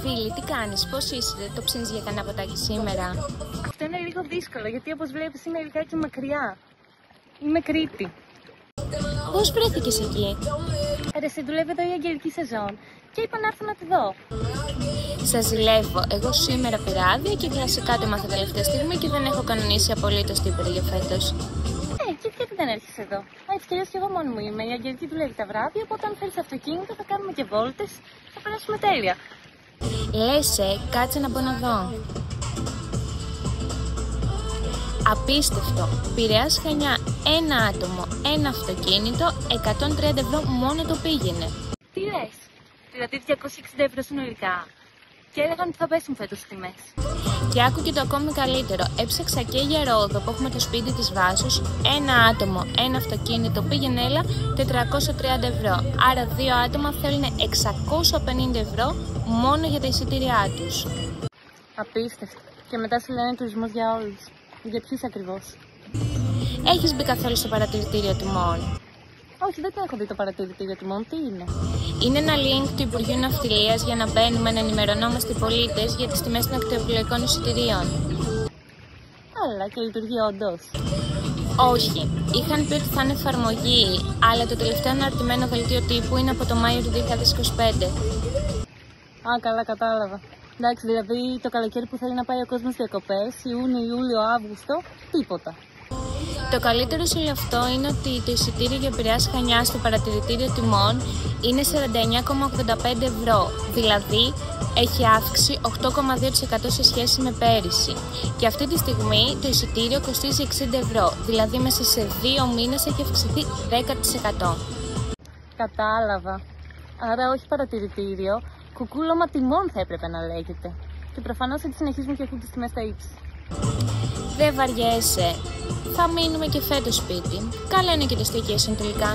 Φίλη, τι κάνεις, πώς είσαι, το ψήνεις για κανένα ποτάκι σήμερα? Αυτό είναι λίγο δύσκολο, γιατί όπως βλέπεις είμαι λιγάκι μακριά. Είμαι Κρήτη. Πώς βρέθηκες εκεί? Ρε, δουλεύει εδώ η αγγελική σεζόν και είπα να έρθω να τη δω. Σας ζηλεύω, εγώ σήμερα πήρα άδεια και κλασικά το έμαθα τελευταία στιγμή και δεν έχω κανονίσει απολύτως τίποτα για φέτος. Και γιατί δεν έρχεσαι εδώ? Έτσι κι αλλιώς κι εγώ μόνη μου είμαι. Η αγγελική δουλεύει τα βράδια, οπότε αν θέλεις αυτοκίνητο θα κάνουμε και βόλτες, θα περάσουμε τέλεια. Λες, κάτσε να μπω να δω. Απίστευτο. Πειραιάς Χανιά, ένα άτομο, ένα αυτοκίνητο, 130 ευρώ μόνο το πήγαινε. Τι λες? Δηλαδή 260 ευρώ συνολικά. Και έλεγαν ότι θα πέσουν φέτος οι τιμές. Και άκου και το ακόμη καλύτερο. Έψαξα και για Ρόδο που έχουμε το σπίτι της Βάσους. Ένα άτομο, ένα αυτοκίνητο πήγαινε έλα 430 ευρώ. Άρα δύο άτομα θέλουν 650 ευρώ μόνο για τα εισιτήριά τους. Απίστευτο. Και μετά σου λένε τουρισμός για όλους. Για ποιους ακριβώς? Έχεις μπει καθόλου στο παρατηρητήριο τιμών? Όχι, δεν το έχω δει το παρατηρητήριο τιμών. Τι είναι? Είναι ένα link του Υπουργείου Ναυτιλίας για να μπαίνουμε να ενημερωνόμαστε οι πολίτες για τις τιμές των ακτοπλοϊκών εισιτηρίων. Αλλά και λειτουργεί όντως? Όχι. Είχαν πει ότι θα είναι εφαρμογή, αλλά το τελευταίο αναρτημένο δελτίο τύπου είναι από το Μάιο του 2025. Καλά, κατάλαβα. Εντάξει, δηλαδή το καλοκαίρι που θέλει να πάει ο κόσμος διακοπές, Ιούνιο, Ιούλιο, Αύγουστο, τίποτα. Το καλύτερο σε όλο αυτό είναι ότι το εισιτήριο για Πειραιάς Χανιά στο παρατηρητήριο τιμών είναι 49,85 ευρώ, δηλαδή έχει αύξηση 8,2% σε σχέση με πέρυσι. Και αυτή τη στιγμή το εισιτήριο κοστίζει 60 ευρώ, δηλαδή μέσα σε 2 μήνες έχει αυξηθεί 10%. Κατάλαβα. Άρα όχι παρατηρητήριο, κουκούλωμα τιμών θα έπρεπε να λέγεται. Και προφανώς έτσι συνεχίζουμε και έχουν τις τιμές στα ύψη. Δεν βαριέσαι. Θα μείνουμε και φέτος σπίτι. Καλό είναι και το staycation τελικά.